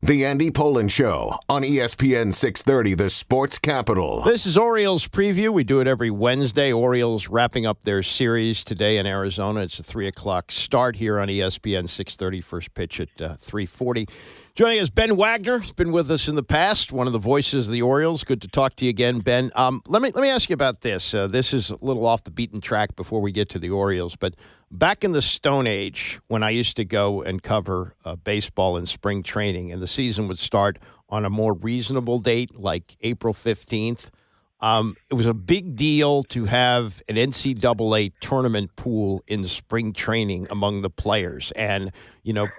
The Andy Pollin Show on ESPN 630, the sports capital. This is Orioles preview. We do it every Wednesday. Orioles wrapping up their series today in Arizona. It's a 3 o'clock start here on ESPN 630. First pitch at 3:40. Joining us, Ben Wagner. Has been with us in the past, one of the voices of the Orioles. Good to talk to you again, Ben. Let me ask you about this. This is a little off the beaten track before we get to the Orioles, but back in the Stone Age, when I used to go and cover baseball in spring training, and the season would start on a more reasonable date, like April 15th, it was a big deal to have an NCAA tournament pool in spring training among the players. And,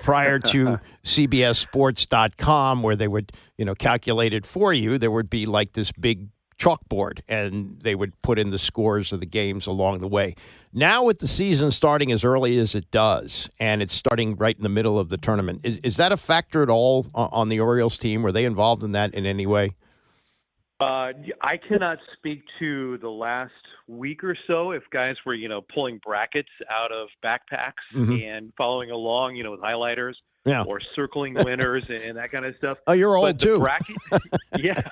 prior to CBSSports.com, where they would, calculate it for you, there would be like this big chalkboard, and they would put in the scores of the games along the way. Now, with the season starting as early as it does, and it's starting right in the middle of the tournament, is that a factor at all on the Orioles team? Were they involved in that in any way? I cannot speak to the last week or so if guys were, pulling brackets out of backpacks and following along, with highlighters. Yeah. Or circling winners and that kind of stuff. Oh, you're old too. Bracket, yeah.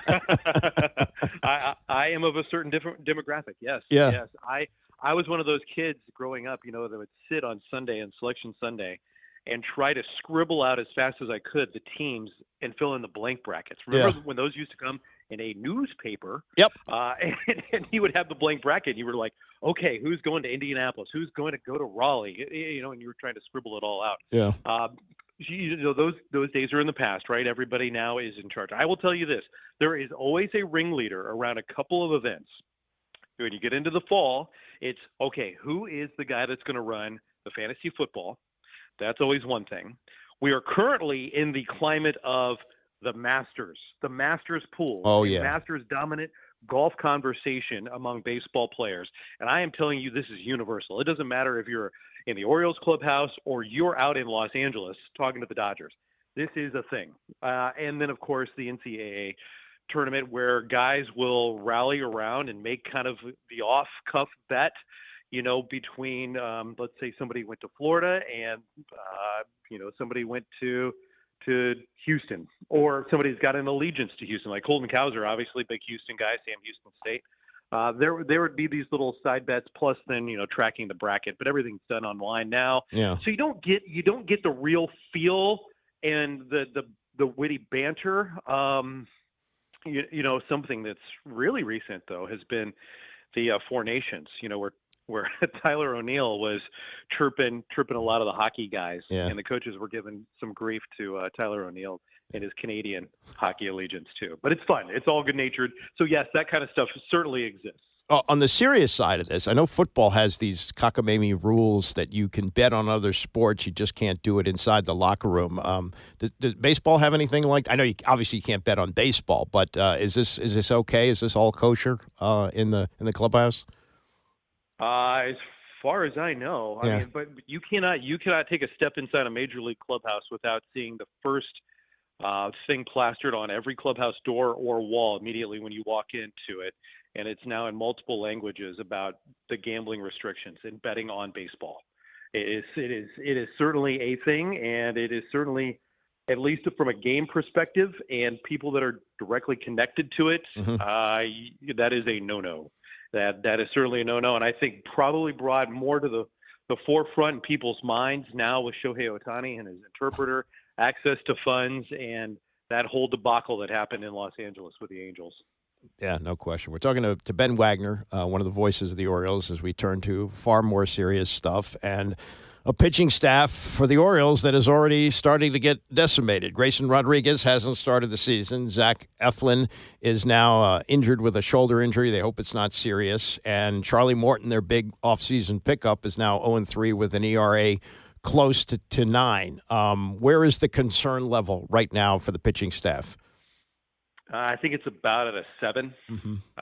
I am of a certain different demographic. Yes. Yeah. Yes. I was one of those kids growing up, that would sit on Sunday and Selection Sunday and try to scribble out as fast as I could the teams and fill in the blank brackets. Remember when those used to come in a newspaper? Yep. And you would have the blank bracket. And you were like, okay, who's going to Indianapolis? Who's going to go to Raleigh? And you were trying to scribble it all out. Yeah. Those days are in the past, right? Everybody now is in charge. I will tell you this. There is always a ringleader around a couple of events. When you get into the fall, it's, okay, who is the guy that's going to run the fantasy football? That's always one thing. We are currently in the climate of the Masters pool. Oh, yeah. Masters dominant golf conversation among baseball players. And I am telling you, this is universal. It doesn't matter if you're in the Orioles clubhouse or you're out in Los Angeles talking to the Dodgers. This is a thing. And then, of course, the NCAA tournament where guys will rally around and make kind of the off-cuff bet, between, let's say somebody went to Florida and, somebody went to Houston, or somebody's got an allegiance to Houston, like Colton Cowser, obviously big Houston guy, Sam Houston State. There would be these little side bets, plus then tracking the bracket, but everything's done online now. Yeah. So you don't get the real feel and the witty banter. Something that's really recent though has been the Four Nations. Where Tyler O'Neill was chirping a lot of the hockey guys, and the coaches were giving some grief to Tyler O'Neill and his Canadian hockey allegiance too. But it's fun. It's all good-natured. So, yes, that kind of stuff certainly exists. On the serious side of this, I know football has these cockamamie rules that you can bet on other sports. You just can't do it inside the locker room. Does baseball have anything like? I know obviously you can't bet on baseball, but is this okay? Is this all kosher in the clubhouse? As far as I know, I mean, but you cannot take a step inside a major league clubhouse without seeing the first thing plastered on every clubhouse door or wall immediately when you walk into it. And it's now in multiple languages about the gambling restrictions and betting on baseball. It is certainly a thing, and it is certainly, at least from a game perspective and people that are directly connected to it, that is a no-no. That is certainly a no-no, and I think probably brought more to the forefront in people's minds now with Shohei Ohtani and his interpreter, access to funds, and that whole debacle that happened in Los Angeles with the Angels. Yeah, no question. We're talking to Ben Wagner, one of the voices of the Orioles, as we turn to far more serious stuff, and a pitching staff for the Orioles that is already starting to get decimated. Grayson Rodriguez hasn't started the season. Zach Eflin is now injured with a shoulder injury. They hope it's not serious. And Charlie Morton, their big offseason pickup, is now 0-3 with an ERA close to 9. Where is the concern level right now for the pitching staff? I think it's about at a 7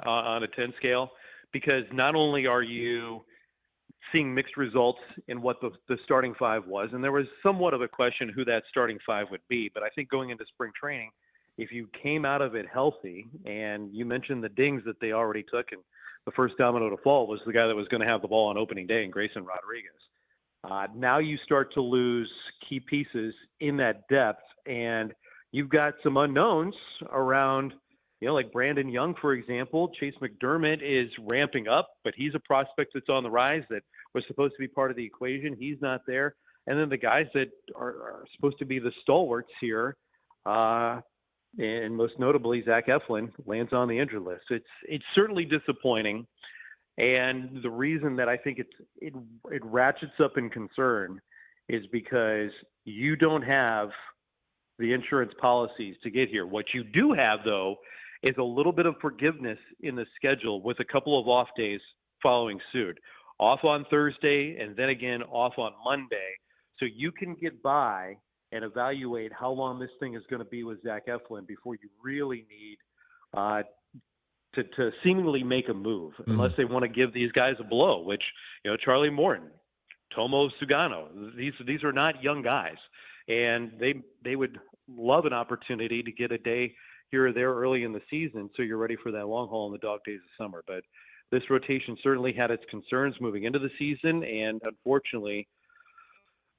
on a 10 scale, because not only are you seeing mixed results in what the starting five was, and there was somewhat of a question who that starting five would be, but I think going into spring training, if you came out of it healthy, and you mentioned the dings that they already took, and the first domino to fall was the guy that was going to have the ball on opening day, and Grayson Rodriguez. Now you start to lose key pieces in that depth, and you've got some unknowns around, like Brandon Young, for example. Chase McDermott is ramping up, but he's a prospect that's on the rise that was supposed to be part of the equation. He's not there. And then the guys that are supposed to be the stalwarts here, and most notably Zach Eflin, lands on the injured list. It's certainly disappointing. And the reason that I think it ratchets up in concern is because you don't have the insurance policies to get here. What you do have, though, is a little bit of forgiveness in the schedule with a couple of off days following suit. Off on Thursday and then again off on Monday. So you can get by and evaluate how long this thing is going to be with Zach Eflin before you really need to seemingly make a move, unless they want to give these guys a blow, which, Charlie Morton, Tomo Sugano, these are not young guys. And they would love an opportunity to get a day here or there early in the season so you're ready for that long haul in the dog days of summer. But this rotation certainly had its concerns moving into the season, and unfortunately,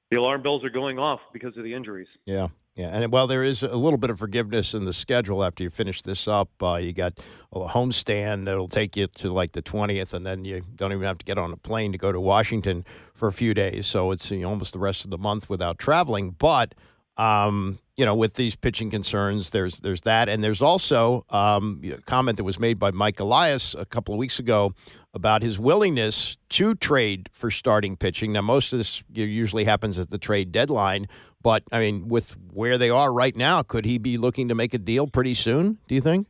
the alarm bells are going off because of the injuries. Yeah. And, well, there is a little bit of forgiveness in the schedule after you finish this up. You got a homestand that'll take you to like the 20th, and then you don't even have to get on a plane to go to Washington for a few days. So it's almost the rest of the month without traveling. But, with these pitching concerns, there's that. And there's also a comment that was made by Mike Elias a couple of weeks ago about his willingness to trade for starting pitching. Now, most of this usually happens at the trade deadline. But, I mean, with where they are right now, could he be looking to make a deal pretty soon, do you think?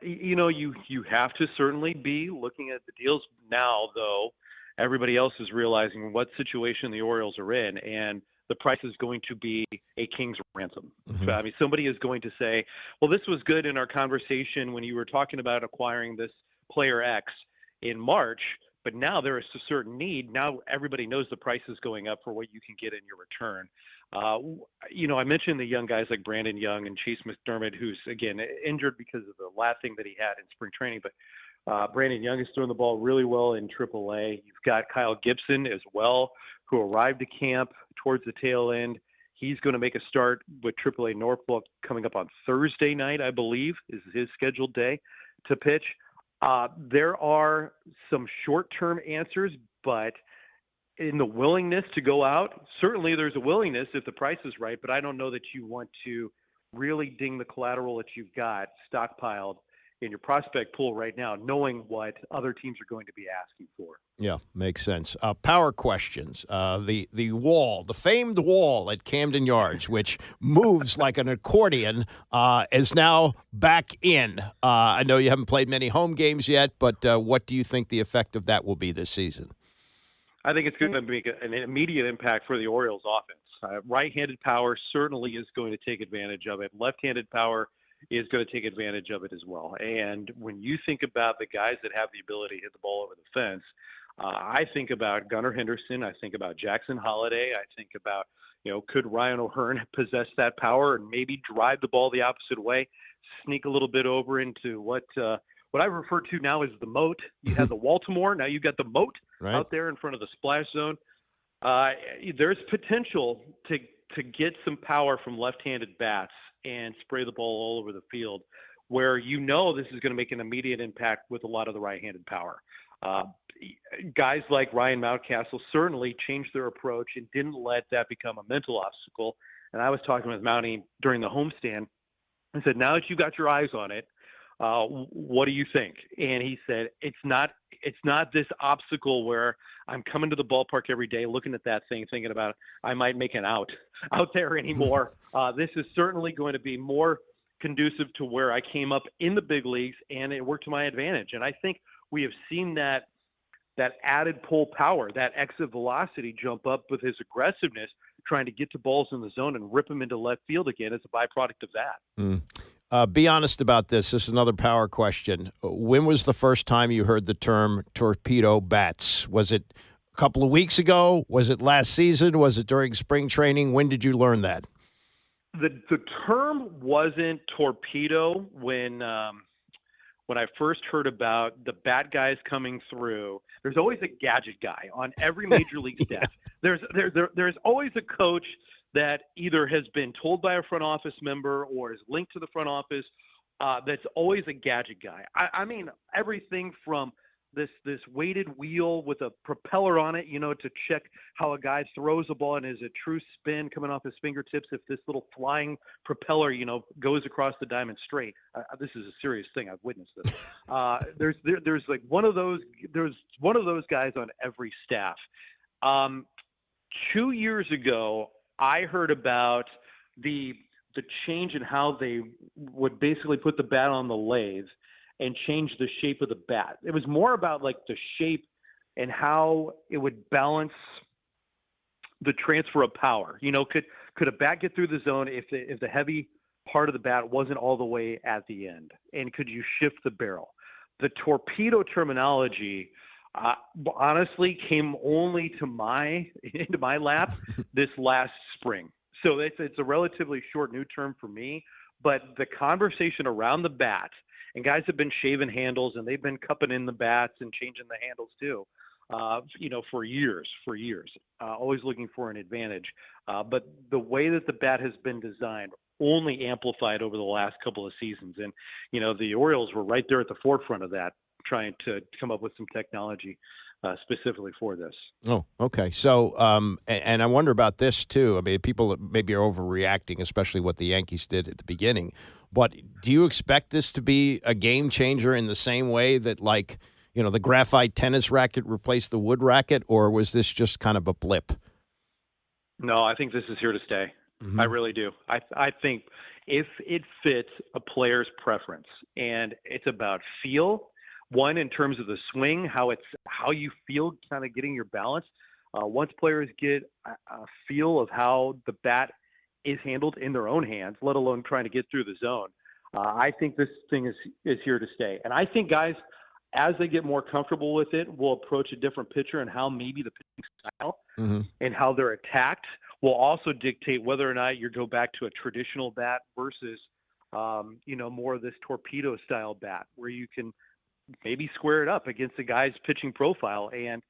You have to certainly be looking at the deals now, though. Everybody else is realizing what situation the Orioles are in, and the price is going to be a king's ransom. Mm-hmm. So, I mean, somebody is going to say, well, this was good in our conversation when you were talking about acquiring this player X in March, but now there is a certain need. Now everybody knows the price is going up for what you can get in your return. I mentioned the young guys like Brandon Young and Chase McDermott, who's, again, injured because of the last thing that he had in spring training. But Brandon Young is throwing the ball really well in AAA. You've got Kyle Gibson as well, who arrived to camp towards the tail end. He's going to make a start with AAA Norfolk coming up on Thursday night, I believe, is his scheduled day to pitch. There are some short-term answers, but in the willingness to go out, certainly there's a willingness if the price is right, but I don't know that you want to really ding the collateral that you've got stockpiled in your prospect pool right now, knowing what other teams are going to be asking for. Yeah, makes sense. Power questions. The wall, the famed wall at Camden Yards, which moves like an accordion, is now back in. I know you haven't played many home games yet, but what do you think the effect of that will be this season? I think it's going to make an immediate impact for the Orioles offense. Right-handed power certainly is going to take advantage of it. Left-handed power is going to take advantage of it as well. And when you think about the guys that have the ability to hit the ball over the fence, I think about Gunnar Henderson. I think about Jackson Holliday. I think about, could Ryan O'Hearn possess that power and maybe drive the ball the opposite way, sneak a little bit over into what I refer to now as the moat. You have the Baltimore, now you've got the moat out there in front of the splash zone. There's potential to get some power from left-handed bats and spray the ball all over the field, where this is going to make an immediate impact with a lot of the right-handed power. Guys like Ryan Mountcastle certainly changed their approach and didn't let that become a mental obstacle. And I was talking with Mountie during the homestand and said, now that you've got your eyes on it, what do you think? And he said, it's not this obstacle where I'm coming to the ballpark every day, looking at that thing, thinking about I might make an out there anymore. This is certainly going to be more conducive to where I came up in the big leagues, and it worked to my advantage. And I think we have seen that added pull power, that exit velocity jump up with his aggressiveness, trying to get to balls in the zone and rip them into left field again as a byproduct of that. Be honest about this. This is another power question. When was the first time you heard the term torpedo bats? Was it a couple of weeks ago? Was it last season? Was it during spring training? When did you learn that? The term wasn't torpedo when I first heard about the bat guys coming through. There's always a gadget guy on every major league staff. There's always a coach that either has been told by a front office member or is linked to the front office that's always a gadget guy. I mean, everything from this weighted wheel with a propeller on it, to check how a guy throws a ball and is a true spin coming off his fingertips if this little flying propeller, goes across the diamond straight. This is a serious thing. I've witnessed this. There's like one of those guys on every staff. 2 years ago, I heard about the change in how they would basically put the bat on the lathe and change the shape of the bat. It was more about like the shape and how it would balance the transfer of power. Could a bat get through the zone if the heavy part of the bat wasn't all the way at the end? And could you shift the barrel? The torpedo terminology honestly came only into my lap this last spring. So it's a relatively short new term for me, but the conversation around the bat, and guys have been shaving handles and they've been cupping in the bats and changing the handles too, for years, always looking for an advantage. But the way that the bat has been designed only amplified over the last couple of seasons. And, the Orioles were right there at the forefront of that, trying to come up with some technology specifically for this. Oh, okay. So, and I wonder about this too. I mean, people maybe are overreacting, especially what the Yankees did at the beginning. But do you expect this to be a game changer in the same way that, like, the graphite tennis racket replaced the wood racket, or was this just kind of a blip? No, I think this is here to stay. Mm-hmm. I really do. I think if it fits a player's preference, and it's about feel, one, in terms of the swing, how you feel kind of getting your balance. Once players get a feel of how the bat is handled in their own hands, let alone trying to get through the zone, I think this thing is here to stay. And I think guys, as they get more comfortable with it, will approach a different pitcher, and how maybe the pitching style and how they're attacked will also dictate whether or not you go back to a traditional bat versus, more of this torpedo style bat where you can maybe square it up against the guy's pitching profile. And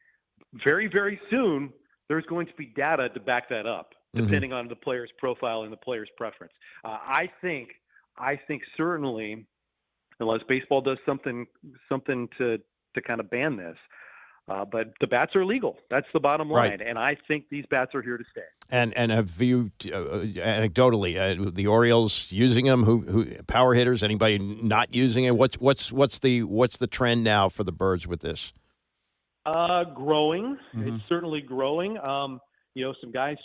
very, very soon, there's going to be data to back that up, depending on the player's profile and the player's preference. I think certainly, unless baseball does something to kind of ban this, but the bats are legal. That's the bottom line. Right. And I think these bats are here to stay. And have you, anecdotally, the Orioles using them? Who power hitters? Anybody not using it? What's the trend now for the Birds with this? Growing. It's certainly growing. Some guys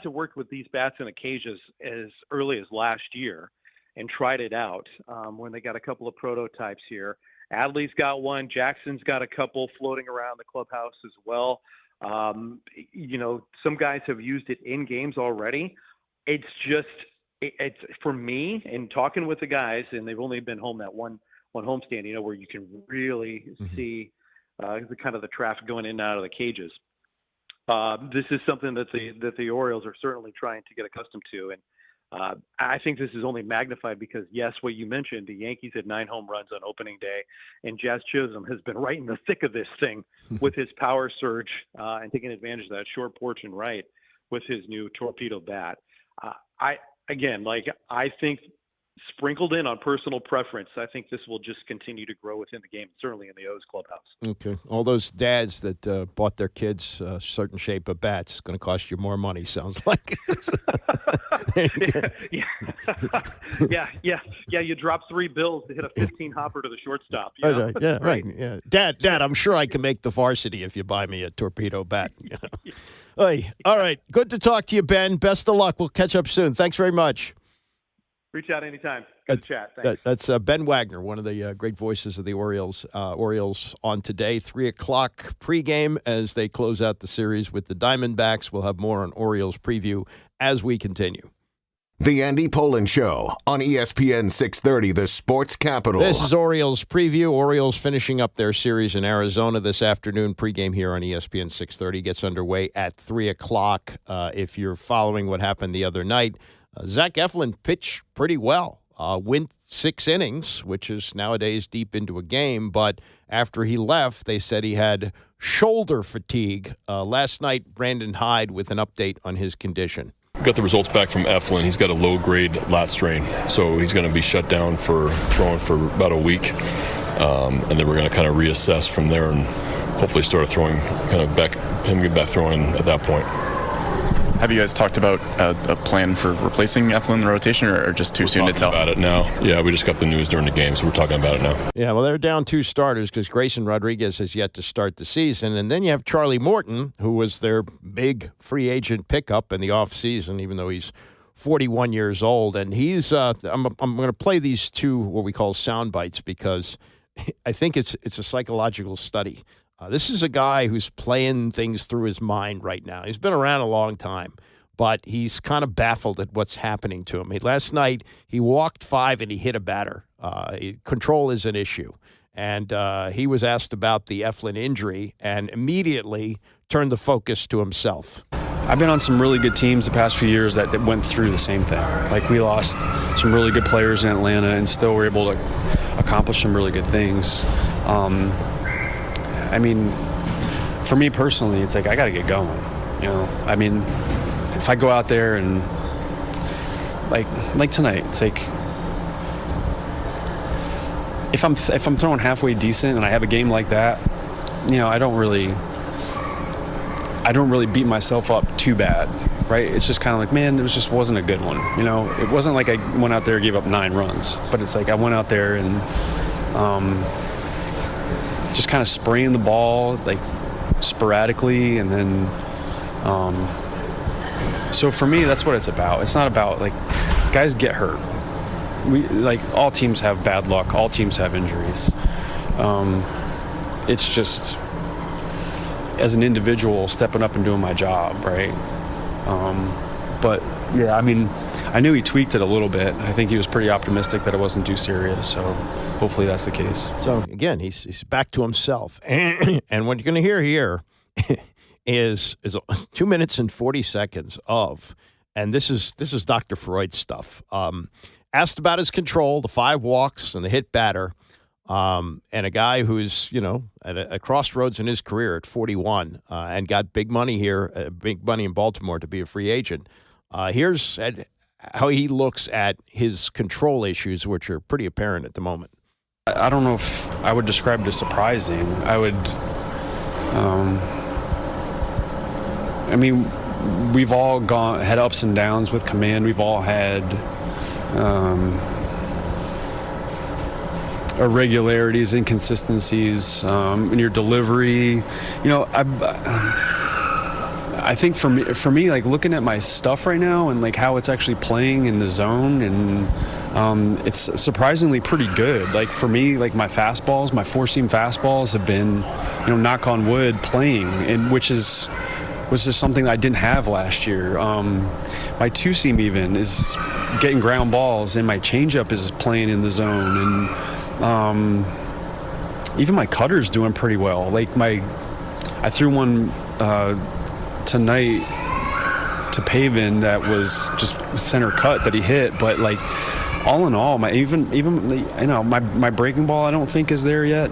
have worked with these bats in a cage as early as last year and tried it out when they got a couple of prototypes here. Adley's got one. Jackson's got a couple floating around the clubhouse as well. Some guys have used it in games already. It's for me, and talking with the guys, and they've only been home that one homestand, where you can really see the kind of the traffic going in and out of the cages. This is something that the Orioles are certainly trying to get accustomed to. And I think this is only magnified because, yes, what you mentioned, the Yankees had 9 home runs on opening day, and Jazz Chisholm has been right in the thick of this thing with his power surge and taking advantage of that short porch and right with his new torpedo bat. I think sprinkled in on personal preference, I think this will just continue to grow within the game, certainly in the O's clubhouse. Okay. All those dads that bought their kids a certain shape of bats is going to cost you more money, sounds like. Yeah. You drop 3 bills to hit a 15 hopper to the shortstop. Right. Yeah, right. Yeah. Dad, I'm sure I can make the varsity if you buy me a torpedo bat. Hey, all right. Good to talk to you, Ben. Best of luck. We'll catch up soon. Thanks very much. Reach out anytime. Good chat. Thanks. That's Ben Wagner, one of the great voices of the Orioles. Orioles on today, 3 o'clock pregame as they close out the series with the Diamondbacks. We'll have more on Orioles preview as we continue. The Andy Pollin Show on ESPN 630, the sports capital. This is Orioles preview. Orioles finishing up their series in Arizona this afternoon. Pregame here on ESPN 630 gets underway at 3 o'clock. If you're following what happened the other night, Zach Eflin pitched pretty well, went 6 innings, which is nowadays deep into a game. But after he left, they said he had shoulder fatigue. Last night, Brandon Hyde with an update on his condition. Got the results back from Eflin. He's got a low-grade lat strain, so he's going to be shut down for throwing for about a week, and then we're going to kind of reassess from there and hopefully start throwing, get back throwing at that point. Have you guys talked about a plan for replacing Eflin in the rotation, or just too soon to tell? About it now. Yeah, we just got the news during the game, so we're talking about it now. Yeah, well, they're down 2 starters because Grayson Rodriguez has yet to start the season. And then you have Charlie Morton, who was their big free agent pickup in the offseason, even though he's 41 years old. And he's I'm going to play these 2 what we call sound bites because I think it's a psychological study. This is a guy who's playing things through his mind right now. He's been around a long time, but he's kind of baffled at what's happening to him. Last night, he walked 5 and he hit a batter. Control is an issue. And he was asked about the Eflin injury and immediately turned the focus to himself. I've been on some really good teams the past few years that went through the same thing. Like, we lost some really good players in Atlanta and still were able to accomplish some really good things. I mean, for me personally, it's like I got to get going. I mean, if I go out there and like tonight, it's like if I'm throwing halfway decent and I have a game like that, I don't really beat myself up too bad, right? It's just kind of like, man, it wasn't a good one. It wasn't like I went out there and gave up 9 runs, but it's like I went out there and just kind of spraying the ball like sporadically, and then so for me, that's what it's about. It's not about, like, guys get hurt. All teams have bad luck, all teams have injuries. It's just as an individual stepping up and doing my job, right? But yeah, I mean, I knew he tweaked it a little bit. I think he was pretty optimistic that it wasn't too serious, so hopefully that's the case. So again, he's back to himself, and what you're going to hear here is 2 minutes and 40 seconds of, and this is Dr. Freud stuff. Asked about his control, the 5 walks and the hit batter, and a guy who's at a crossroads in his career at 41 and got big money here, big money in Baltimore to be a free agent. Here's how he looks at his control issues, which are pretty apparent at the moment. I don't know if I would describe it as surprising. I would, I mean, we've all had ups and downs with command. We've all had irregularities, inconsistencies in your delivery. I think for me, like, looking at my stuff right now and like how it's actually playing in the zone, and it's surprisingly pretty good. Like, for me, like, my fastballs, my 4-seam fastballs have been, knock on wood, playing, and which is just something that I didn't have last year. My 2-seam even is getting ground balls, and my changeup is playing in the zone, and even my cutter's doing pretty well. Like, I threw one tonight to Pavin that was just center cut that he hit, but like, all in all, my breaking ball I don't think is there yet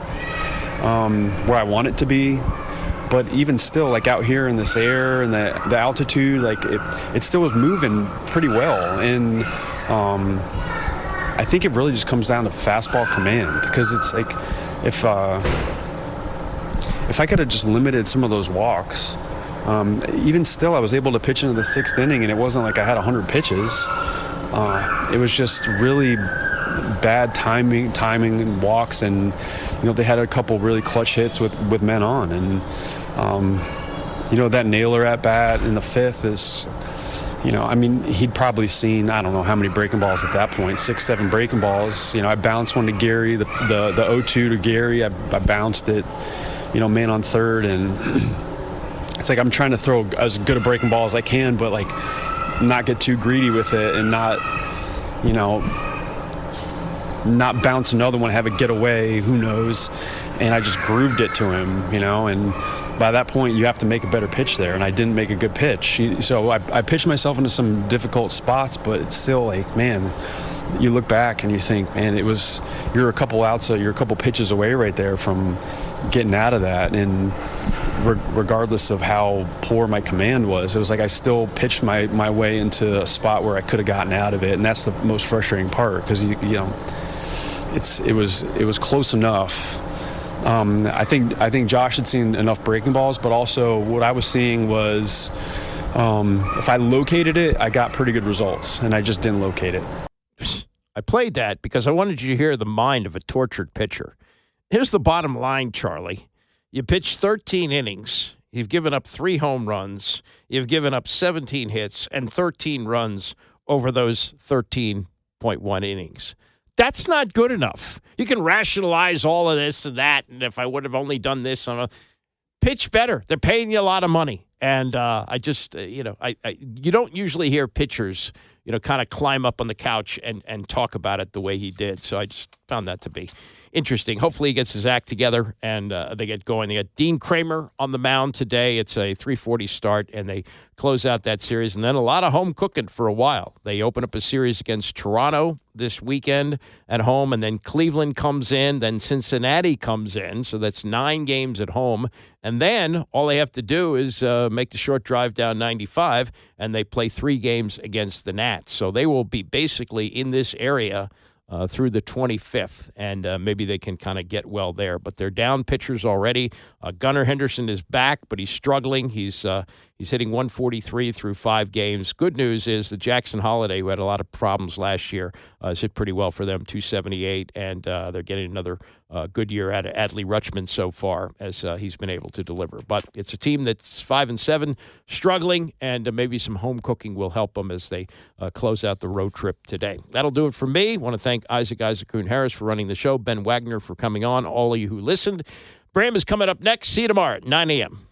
where I want it to be. But even still, like, out here in this air and the altitude, like, it still was moving pretty well. And I think it really just comes down to fastball command, because it's like, if I could have just limited some of those walks, even still, I was able to pitch into the 6th inning, and it wasn't like I had 100 pitches. It was just really bad timing and walks, and they had a couple really clutch hits with men on, and that Naylor at bat in the 5th is, I mean, he'd probably seen, I don't know how many breaking balls at that point, 6-7 breaking balls. I bounced one to Gary, the 0-2 to Gary. I bounced it, man on 3rd, and it's like I'm trying to throw as good a breaking ball as I can, but like not get too greedy with it and not bounce another one, have it get away, who knows. And I just grooved it to him, and by that point you have to make a better pitch there, and I didn't make a good pitch. So I pitched myself into some difficult spots, but it's still like, man, you look back and you think, man, you're a couple pitches away right there from getting out of that. And regardless of how poor my command was. It was like I still pitched my way into a spot where I could have gotten out of it, and that's the most frustrating part because you know it was close enough. I think Josh had seen enough breaking balls, but also what I was seeing was if I located it, I got pretty good results, and I just didn't locate it. I played that because I wanted you to hear the mind of a tortured pitcher. Here's the bottom line, Charlie. You pitched 13 innings. You've given up 3 home runs. You've given up 17 hits and 13 runs over those 13.1 innings. That's not good enough. You can rationalize all of this and that, and if I would have only done this, pitch better. They're paying you a lot of money. And I just, you don't usually hear pitchers, kind of climb up on the couch and talk about it the way he did. So I just found that to be interesting. Hopefully he gets his act together and they get going. They got Dean Kramer on the mound today. It's a 3:40 start, and they close out that series. And then a lot of home cooking for a while. They open up a series against Toronto this weekend at home, and then Cleveland comes in, then Cincinnati comes in. So that's 9 games at home. And then all they have to do is make the short drive down 95, and they play 3 games against the Nats. So they will be basically in this area through the 25th, and maybe they can kind of get well there. But they're down pitchers already. Gunnar Henderson is back, but he's struggling. He's hitting 143 through 5 games. Good news is that Jackson Holliday, who had a lot of problems last year, has hit pretty well for them, 278, and they're getting another good year out of Adley Rutschman so far as he's been able to deliver. But it's a team that's 5-7, struggling, and maybe some home cooking will help them as they close out the road trip today. That'll do it for me. I want to thank Isaac Kuhn-Harris for running the show, Ben Wagner for coming on, all of you who listened. Bram is coming up next. See you tomorrow at 9 a.m.